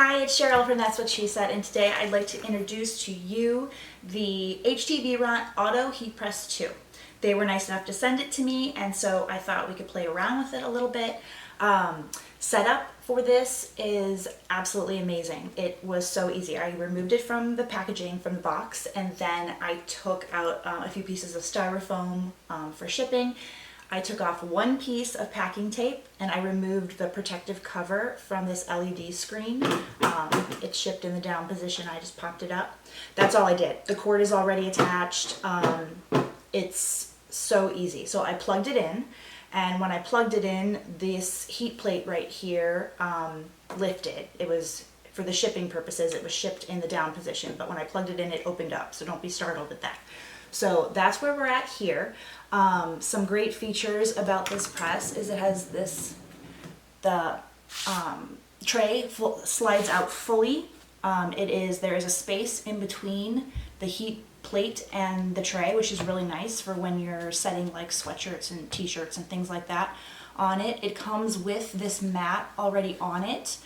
Hi, it's Cheryl from That's What She Said, and today I'd like to introduce to you the HTVRONT Auto Heat Press 2. They were nice enough to send it to me, and so I thought we could play around with it a little bit. Setup for this is absolutely amazing. It was so easy. I removed it from the packaging, from the box, and then I took out a few pieces of styrofoam for shipping. I took off one piece of packing tape and I removed the protective cover from this LED screen. It's shipped in the down position. I just popped it up. That's all I did. The cord is already attached. It's so easy. So I plugged it in, and when I plugged it in, this heat plate right here lifted. It was, for the shipping purposes, it was shipped in the down position, but when I plugged it in, it opened up, so don't be startled at that. So that's where we're at here. Some great features about this press is it has this, the tray slides out fully. There is a space in between the heat plate and the tray, which is really nice for when you're setting like sweatshirts and t-shirts and things like that on it. It comes with this mat already on it.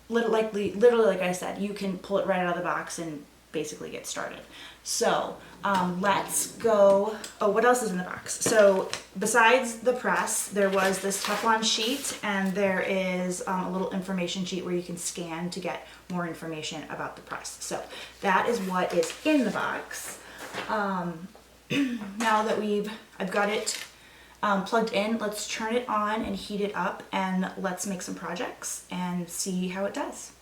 Literally, like I said, you can pull it right out of the box and basically get started. So let's go. Oh, what else is in the box? So besides the press, there was this Teflon sheet, and there is a little information sheet where you can scan to get more information about the press. So that is what is in the box. Now that I've got it plugged in, let's turn it on and heat it up, and let's make some projects and see how it does.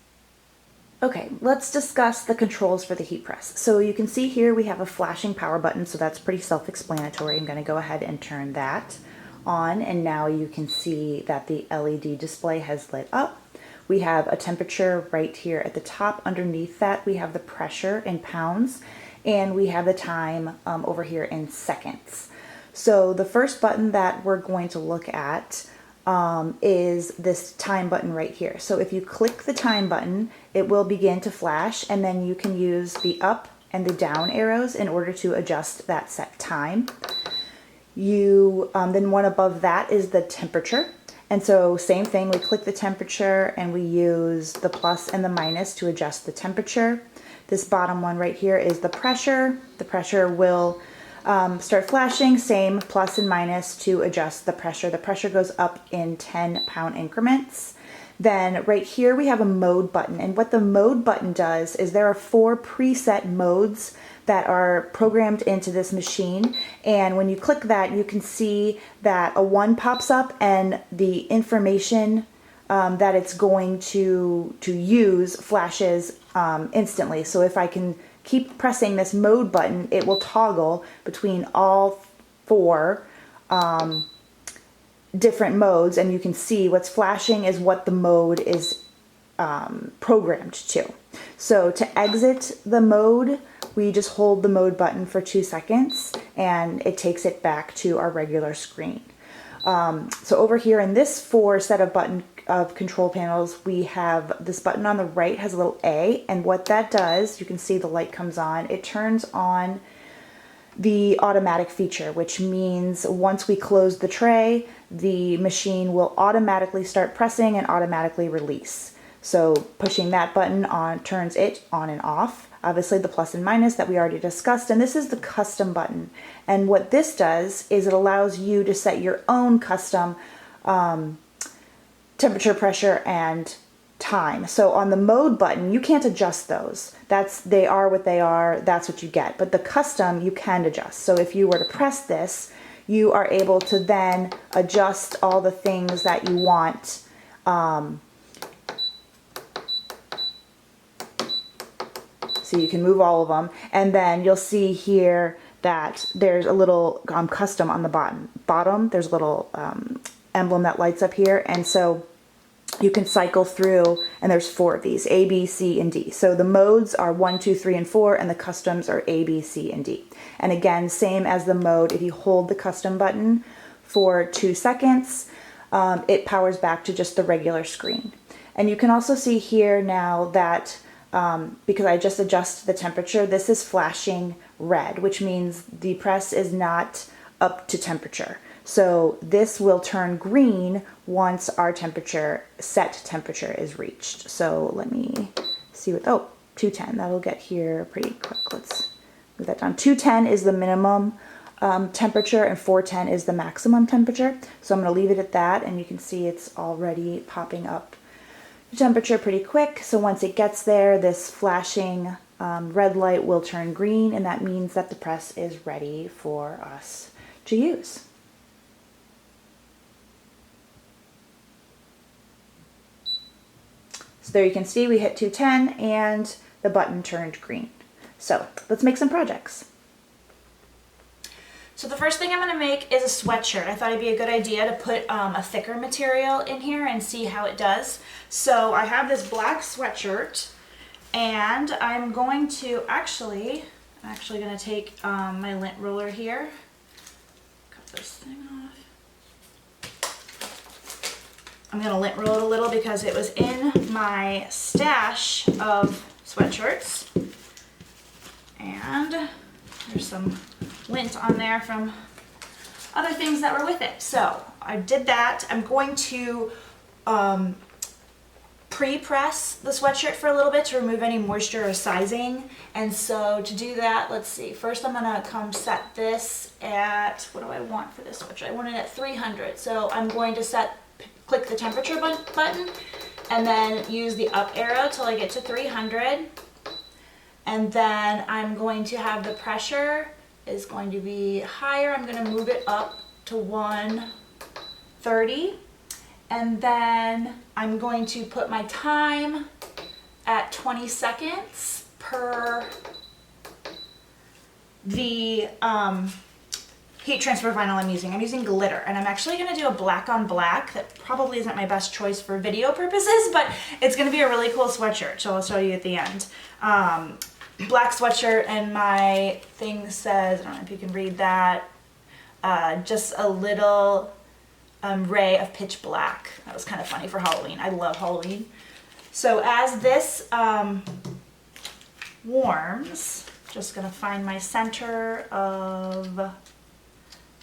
Okay, let's discuss the controls for the heat press. So you can see here we have a flashing power button, so that's pretty self-explanatory. I'm going to go ahead and turn that on, and now you can see that the LED display has lit up. We have a temperature right here at the top. Underneath that we have the pressure in pounds, and we have the time over here in seconds. So the first button that we're going to look at is this time button right here. So if you click the time button, it will begin to flash, and then you can use the up and the down arrows in order to adjust that set time. Then one above that is the temperature. And so same thing, we click the temperature and we use the plus and the minus to adjust the temperature. This bottom one right here is the pressure. The pressure will start flashing, same plus and minus to adjust the pressure. The pressure goes up in 10-pound increments. Then right here we have a mode button, and what the mode button does is there are 4 preset modes that are programmed into this machine, and when you click that you can see that a 1 pops up and the information that it's going to use flashes instantly. So if I can keep pressing this mode button, it will toggle between all 4 different modes, and you can see what's flashing is what the mode is programmed to. So to exit the mode, we just hold the mode button for 2 seconds and it takes it back to our regular screen. So over here in this 4 set of control panels, we have this button on the right has a little A, and what that does, you can see the light comes on, it turns on the automatic feature, which means once we close the tray, the machine will automatically start pressing and automatically release. So pushing that button on turns it on and off. Obviously the plus and minus that we already discussed, and this is the custom button. And what this does is it allows you to set your own custom temperature, pressure, and time. So on the mode button, you can't adjust those. They are what they are, that's what you get. But the custom, you can adjust. So if you were to press this, you are able to then adjust all the things that you want. So you can move all of them, and then you'll see here that there's a little custom on the bottom. There's a little emblem that lights up here, and so you can cycle through, and there's 4 of these, A, B, C, and D. So the modes are 1, 2, 3, and 4, and the customs are A, B, C, and D. And again, same as the mode, if you hold the custom button for 2 seconds, it powers back to just the regular screen. And you can also see here now that because I just adjusted the temperature, this is flashing red, which means the press is not up to temperature. So this will turn green once our set temperature is reached. So let me see what, 210, that'll get here pretty quick. Let's move that down. 210 is the minimum temperature and 410 is the maximum temperature. So I'm going to leave it at that, and you can see it's already popping up the temperature pretty quick. So once it gets there, this flashing red light will turn green, and that means that the press is ready for us to use. So there you can see we hit 210 and the button turned green. So let's make some projects. So the first thing I'm going to make is a sweatshirt. I thought it'd be a good idea to put a thicker material in here and see how it does. So I have this black sweatshirt, and I'm going to I'm actually going to take my lint roller here, cut this thing off. I'm going to lint roll it a little because it was in my stash of sweatshirts, and there's some lint on there from other things that were with it. So I did that. I'm going to pre-press the sweatshirt for a little bit to remove any moisture or sizing. And so to do that, let's see, first I'm gonna come set this at, what do I want for this sweatshirt? I want it at 300. So I'm going to click the temperature button and then use the up arrow till I get to 300. And then I'm going to have the pressure is going to be higher. I'm going to move it up to 130. And then I'm going to put my time at 20 seconds per the heat transfer vinyl I'm using. I'm using glitter, and I'm actually going to do a black on black. That probably isn't my best choice for video purposes, but it's going to be a really cool sweatshirt, so I'll show you at the end. Black sweatshirt, and my thing says, I don't know if you can read that, just a little ray of pitch black. That was kind of funny for Halloween. I love Halloween. So as this warms, just gonna find my center of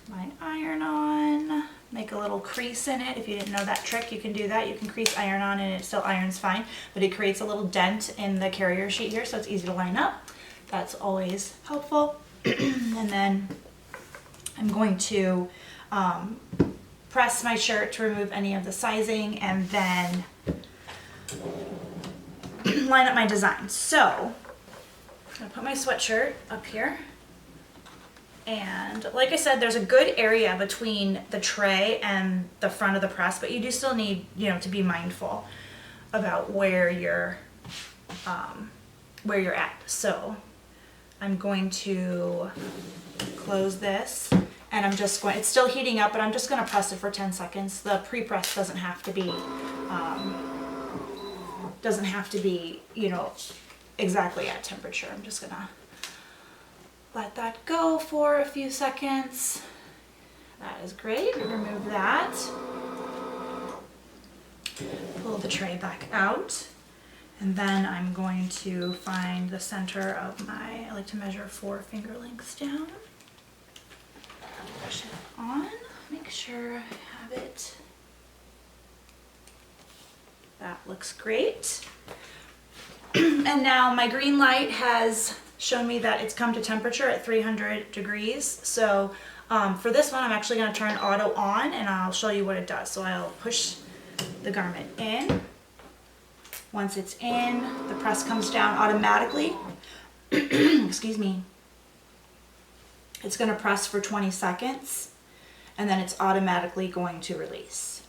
my iron-on, make a little crease in it. If you didn't know that trick, you can do that. You can crease iron-on and it still irons fine, but it creates a little dent in the carrier sheet here, so it's easy to line up. That's always helpful. And then I'm going to press my shirt to remove any of the sizing and then line up my design. So I'm gonna put my sweatshirt up here. And like I said, there's a good area between the tray and the front of the press, but you do still need, to be mindful about where you're at. So I'm going to close this, and I'm just going, it's still heating up, but I'm just going to press it for 10 seconds. The pre-press doesn't have to be, exactly at temperature. I'm just gonna let that go for a few seconds. That is great. Remove that. Pull the tray back out. And then I'm going to find the center of I like to measure 4 finger lengths down. Push it on. Make sure I have it. That looks great. And now my green light has shown me that it's come to temperature at 300 degrees. So for this one, I'm actually going to turn auto on, and I'll show you what it does. So I'll push the garment in. Once it's in, the press comes down automatically. Excuse me. It's going to press for 20 seconds, and then it's automatically going to release.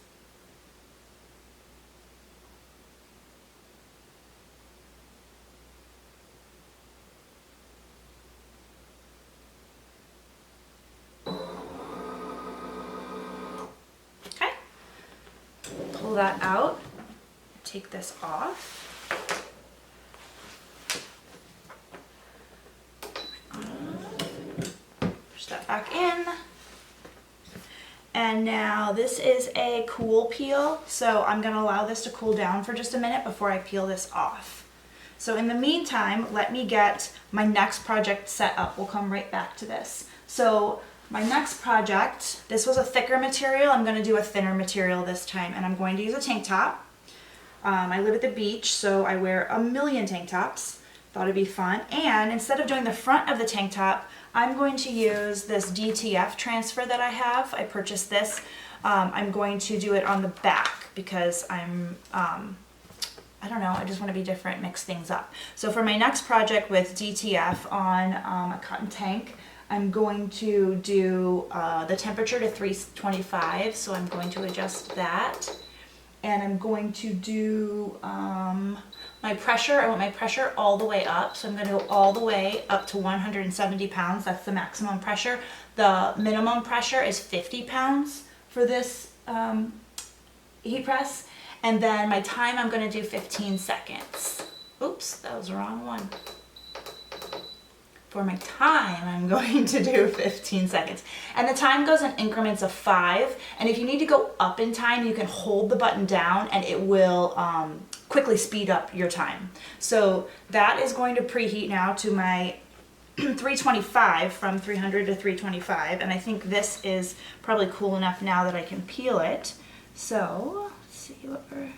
Pull that out, take this off. Push that back in. And now this is a cool peel, so I'm going to allow this to cool down for just a minute before I peel this off. So in the meantime, let me get my next project set up. We'll come right back to this. So My next project, this was a thicker material. I'm going to do a thinner material this time, and I'm going to use a tank top. I live at the beach, so I wear a million tank tops. Thought it'd be fun. And instead of doing the front of the tank top, I'm going to use this DTF transfer that I have. I purchased this. I'm going to do it on the back because I don't know, I just want to be different, mix things up. So for my next project with DTF on a cotton tank, I'm going to do the temperature to 325, so I'm going to adjust that. And I'm going to do my pressure. I want my pressure all the way up, so I'm going to go all the way up to 170 pounds. That's the maximum pressure. The minimum pressure is 50 pounds for this heat press. And then my time, I'm going to do 15 seconds. Oops, that was the wrong one. For my time, I'm going to do 15 seconds. And the time goes in increments of 5. And if you need to go up in time, you can hold the button down and it will quickly speed up your time. So that is going to preheat now to my 325, from 300 to 325. And I think this is probably cool enough now that I can peel it. So let's see what we're...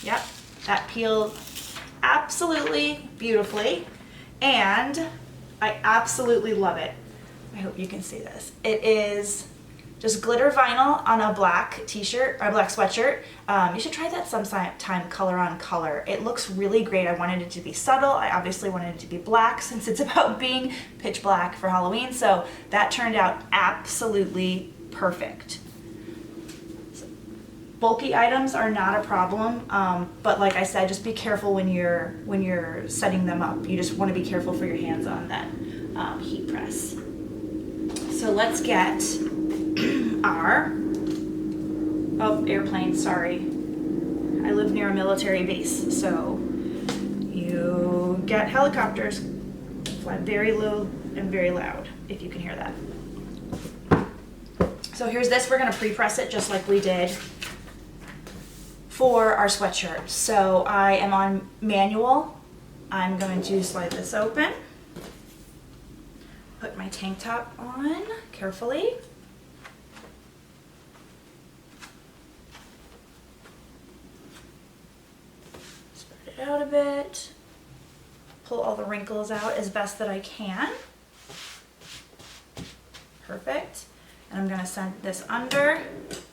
Yep, that peeled absolutely beautifully, and I absolutely love it. I hope you can see this. It is just glitter vinyl on a black t-shirt or a black sweatshirt. You should try that sometime, color on color. It looks really great. I wanted it to be subtle. I obviously wanted it to be black since it's about being pitch black for Halloween, so that turned out absolutely perfect. Bulky items are not a problem, but like I said, just be careful when you're setting them up. You just want to be careful for your hands on that heat press. So let's get our airplane. Sorry, I live near a military base, so you get helicopters fly very low and very loud. If you can hear that. So here's this. We're going to pre-press it just like we did for our sweatshirt. So I am on manual. I'm going to slide this open, put my tank top on carefully. Spread it out a bit. Pull all the wrinkles out as best that I can. Perfect. And I'm going to send this under,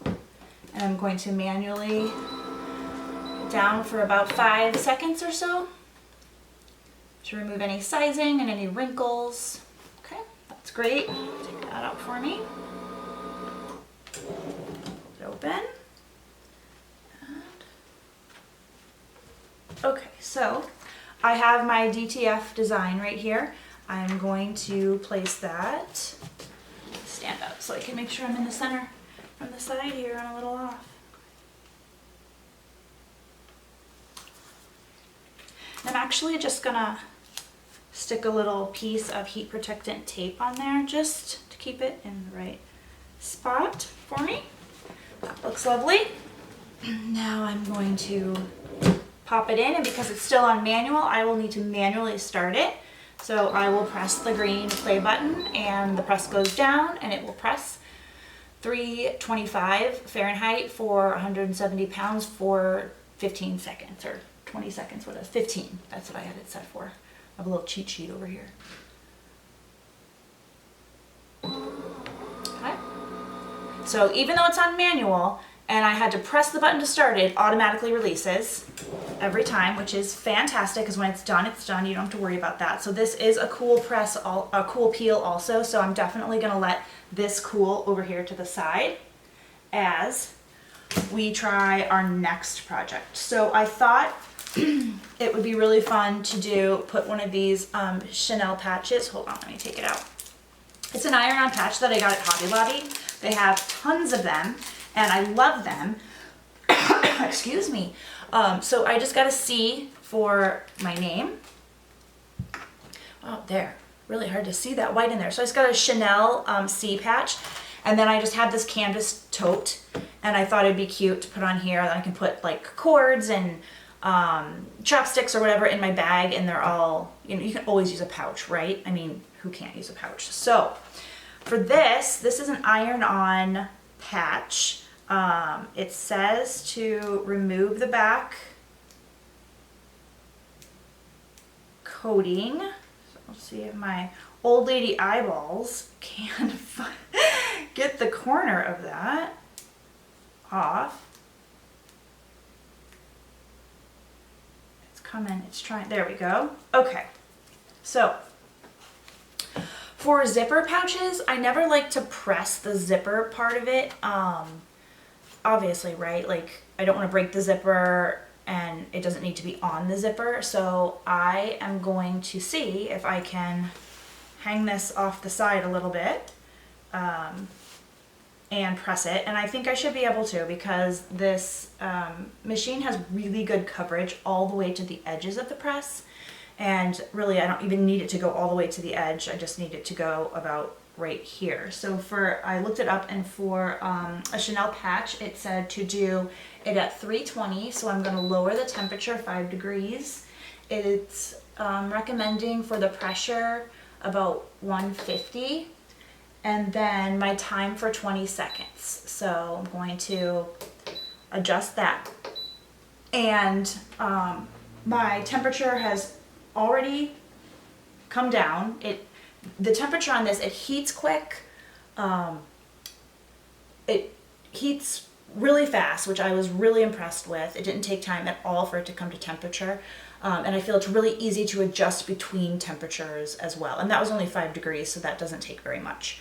and I'm going to manually down for about 5 seconds or so to remove any sizing and any wrinkles. Okay, that's great. Take that out for me. It open. And okay, so I have my DTF design right here. I'm going to place that, stand up so I can make sure I'm in the center from the side here. I'm a little off. I'm actually just gonna stick a little piece of heat protectant tape on there just to keep it in the right spot for me. That looks lovely. Now I'm going to pop it in, and because it's still on manual, I will need to manually start it. So I will press the green play button and the press goes down and it will press 325 Fahrenheit for 170 pounds for 15 seconds or 20 seconds, what is 15? That's what I had it set for. I have a little cheat sheet over here. Okay. So even though it's on manual and I had to press the button to start it, automatically releases every time, which is fantastic because when it's done, you don't have to worry about that. So this is a cool press, a cool peel also, so I'm definitely going to let this cool over here to the side as we try our next project. So I thought it would be really fun to put one of these Chenille patches. Hold on, let me take it out. It's an iron-on patch that I got at Hobby Lobby. They have tons of them, and I love them. Excuse me. So I just got a C for my name. Oh, there. Really hard to see that white in there. So I just got a Chenille C patch, and then I just had this canvas tote, and I thought it'd be cute to put on here. Then I can put like cords and chopsticks or whatever in my bag, and they're all, you know, you can always use a pouch, right? I mean, who can't use a pouch. So for this is an iron-on patch. It says to remove the back coating. So let's see if my old lady eyeballs can get the corner of that off. It's coming, it's trying, there we go. Okay, so for zipper pouches, I never like to press the zipper part of it. Obviously, right? Like, I don't want to break the zipper and it doesn't need to be on the zipper. So I am going to see if I can hang this off the side a little bit and press it. And I think I should be able to, because this machine has really good coverage all the way to the edges of the press. And really, I don't even need it to go all the way to the edge. I just need it to go about right here. So I looked it up, and for a Chenille patch, it said to do it at 320. So I'm going to lower the temperature 5 degrees. It's recommending for the pressure about 150, and then my time for 20 seconds. So I'm going to adjust that. And my temperature has already come down. The temperature on this, it heats quick. It heats really fast, which I was really impressed with. It didn't take time at all for it to come to temperature. And I feel it's really easy to adjust between temperatures as well. And that was only 5 degrees, so that doesn't take very much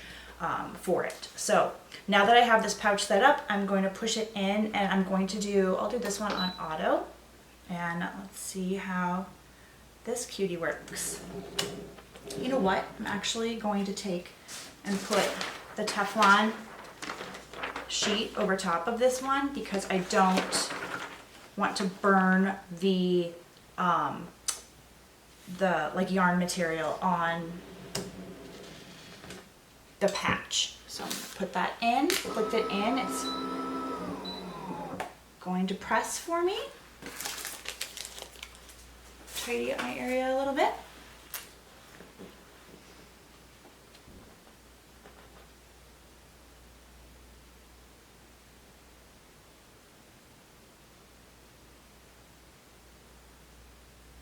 for it. So now that I have this pouch set up, I'm going to push it in, and I'll do this one on auto. And let's see how this cutie works. You know what? I'm actually going to take and put the Teflon sheet over top of this one, because I don't want to burn the like yarn material on the patch. So I'm gonna put that in, clicked it in. It's going to press for me. Tidy up my area a little bit.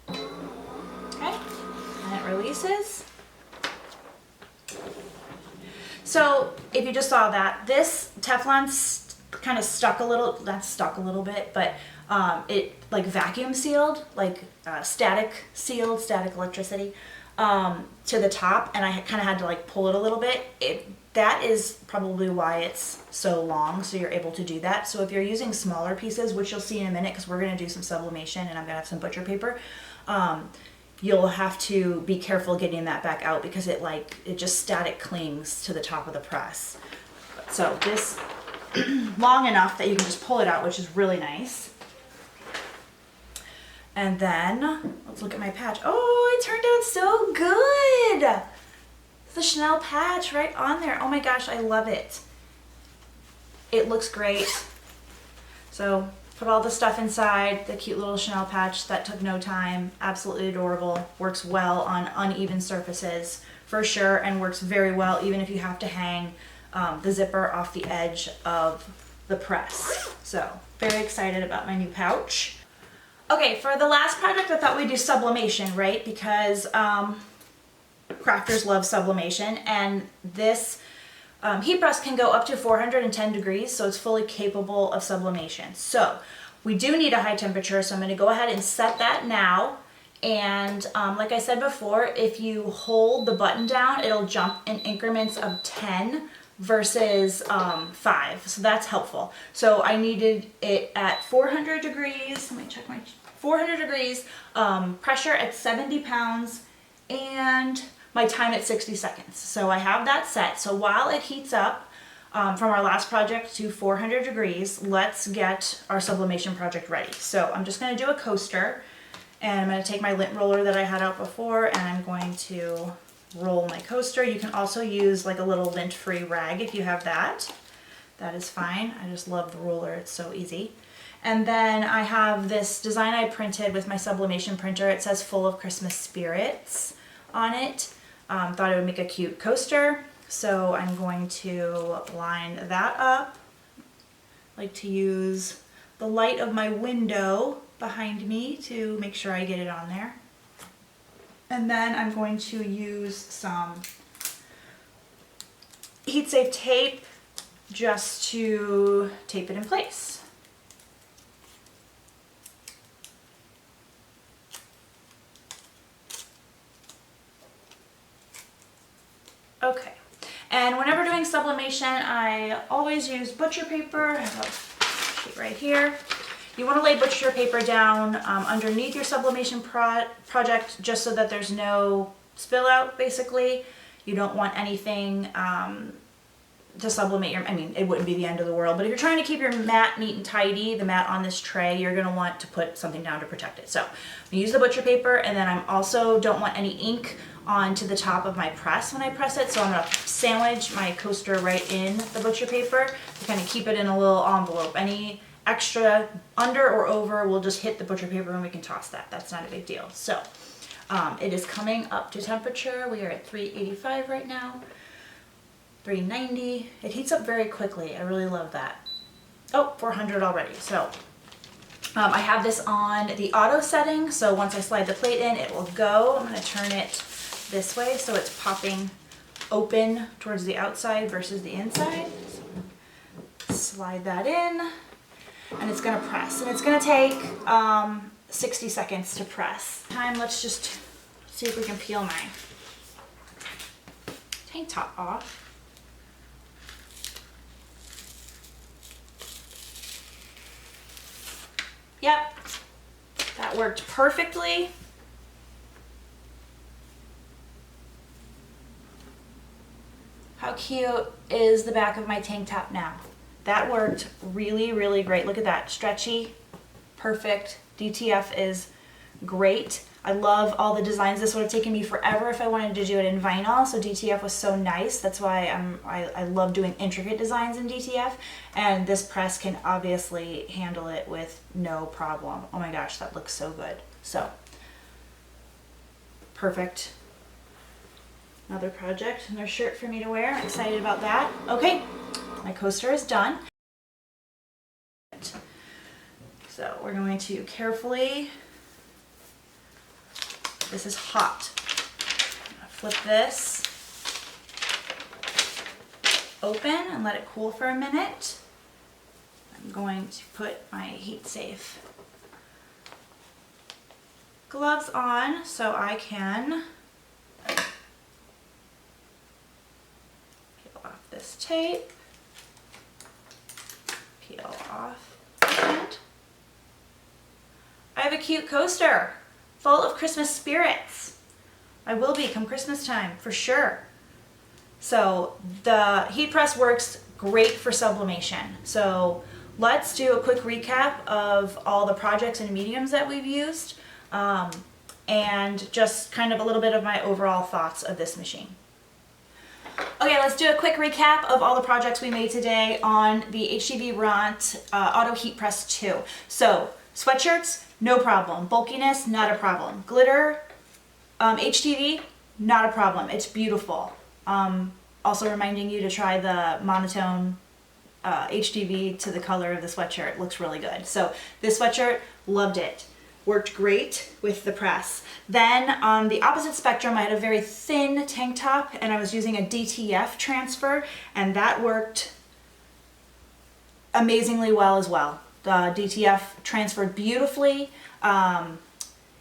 Okay, and it releases. So if you just saw that, this Teflon's kind of stuck a little, not stuck a little bit, but it like vacuum sealed, like static electricity to the top, and I kind of had to like pull it a little bit. That is probably why it's so long, so you're able to do that. So if you're using smaller pieces, which you'll see in a minute, because we're going to do some sublimation and I'm going to have some butcher paper, you'll have to be careful getting that back out, because it just static clings to the top of the press. So this long enough that you can just pull it out, which is really nice. And then let's look at my patch. Oh, it turned out so good. The Chenille patch right on there. Oh my gosh, I love it. It looks great. So put all the stuff inside, the cute little Chenille patch. That took no time. Absolutely adorable. Works well on uneven surfaces for sure, and works very well even if you have to hang the zipper off the edge of the press. So very excited about my new pouch. Okay, for the last project, I thought we'd do sublimation, right? Because crafters love sublimation, and this heat press can go up to 410 degrees, so it's fully capable of sublimation. So we do need a high temperature, so I'm going to go ahead and set that now. And like I said before, if you hold the button down, it'll jump in increments of 10 versus 5, so that's helpful. So I needed it at 400 degrees, let me check my 400 degrees, pressure at 70 pounds, and my time at 60 seconds. So I have that set. So while it heats up from our last project to 400 degrees, let's get our sublimation project ready. So I'm just going to do a coaster, and I'm going to take my lint roller that I had out before, and I'm going to roll my coaster. You can also use like a little lint-free rag if you have that. That is fine. I just love the roller. It's so easy. And then I have this design I printed with my sublimation printer. It says "Full of Christmas Spirits" on it. Thought it would make a cute coaster. So I'm going to line that up. I like to use the light of my window behind me to make sure I get it on there. And then I'm going to use some heat safe tape just to tape it in place. Okay, and whenever doing sublimation, I always use butcher paper. I have a sheet right here. You want to lay butcher paper down underneath your sublimation project just so that there's no spill out, basically. You don't want anything to sublimate your, I mean, it wouldn't be the end of the world, but if you're trying to keep your mat neat and tidy, the mat on this tray, you're going to want to put something down to protect it. So I use the butcher paper, and then I'm also don't want any ink onto the top of my press when I press it, so I'm going to sandwich my coaster right in the butcher paper to kind of keep it in a little envelope. Any extra under or over will just hit the butcher paper and we can toss that. That's not a big deal. So it is coming up to temperature. We are at 385 right now, 390. It heats up very quickly. I really love that. Oh, 400 already. So I have this on the auto setting, so once I slide the plate in, it will go. I'm going to turn it this way so it's popping open towards the outside versus the inside. So slide that in, and it's going to press, and it's going to take 60 seconds to press. Let's just see if we can peel my tank top off. Yep, that worked perfectly. How cute is the back of my tank top now? That worked really, really great. Look at that, stretchy, perfect. DTF is great. I love all the designs. This would have taken me forever if I wanted to do it in vinyl, so DTF was so nice. That's why I love doing intricate designs in DTF, and this press can obviously handle it with no problem. Oh my gosh, that looks so good. So, perfect. Another project, another shirt for me to wear. I'm excited about that. Okay, my coaster is done. So we're going to carefully, this is hot. I'm gonna flip this open and let it cool for a minute. I'm going to put my heat safe gloves on so I can peel off this tape, peel off, and I have a cute coaster full of Christmas spirits. I will be come Christmas time for sure. So the heat press works great for sublimation. So let's do a quick recap of all the projects and mediums that we've used, and just kind of a little bit of my overall thoughts of this machine. Okay, let's do a quick recap of all the projects we made today on the HTVRONT Auto Heat Press 2. So sweatshirts, no problem. Bulkiness, not a problem. Glitter HTV, not a problem. It's beautiful. Also reminding you to try the monotone HTV to the color of the sweatshirt. It looks really good. So this sweatshirt, loved it. Worked great with the press. Then on the opposite spectrum, I had a very thin tank top and I was using a DTF transfer, and that worked amazingly well as well. The DTF transferred beautifully.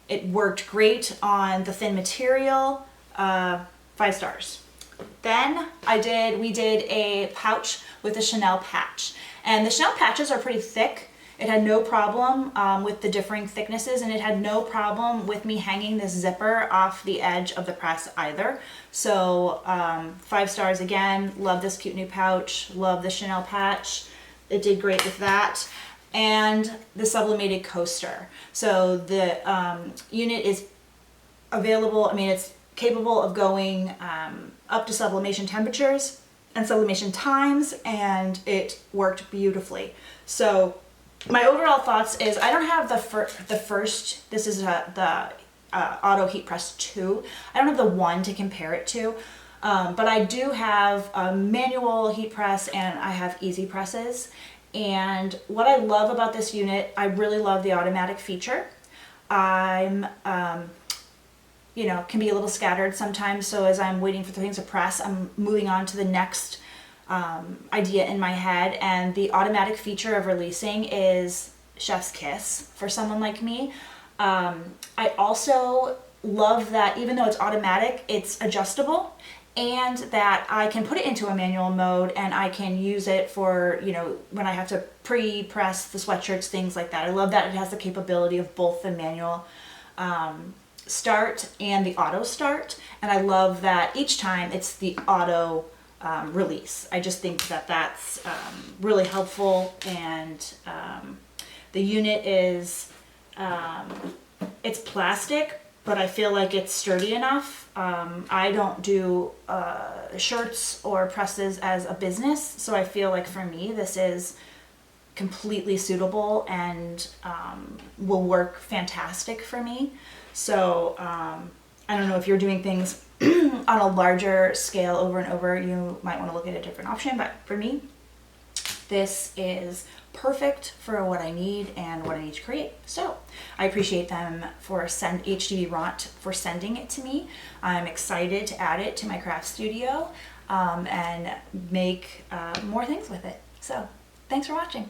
It worked great on the thin material, 5 stars. Then we did a pouch with a Chenille patch, and the Chenille patches are pretty thick. It had no problem with the differing thicknesses, and it had no problem with me hanging this zipper off the edge of the press either. So 5 stars again. Love this cute new pouch. Love the Chenille patch. It did great with that. And the sublimated coaster. So the unit is available, I mean, it's capable of going up to sublimation temperatures and sublimation times, and it worked beautifully. So my overall thoughts is I don't have the first, this is the Auto Heat Press 2. I don't have the 1 to compare it to, but I do have a manual heat press and I have easy presses. And what I love about this unit, I really love the automatic feature. I'm, you know, can be a little scattered sometimes, so as I'm waiting for things to press, I'm moving on to the next idea in my head, and the automatic feature of releasing is chef's kiss for someone like me. I also love that even though it's automatic, it's adjustable, and that I can put it into a manual mode and I can use it for, you know, when I have to pre-press the sweatshirts, things like that. I love that it has the capability of both the manual start and the auto start, and I love that each time it's the auto release. I just think that that's really helpful, and the unit is it's plastic, but I feel like it's sturdy enough. I don't do shirts or presses as a business, so I feel like for me this is completely suitable and will work fantastic for me. So I don't know if you're doing things on a larger scale over and over, you might want to look at a different option, but for me, this is perfect for what I need and what I need to create. So I appreciate them for HTVRONT for sending it to me. I'm excited to add it to my craft studio and make more things with it. So thanks for watching.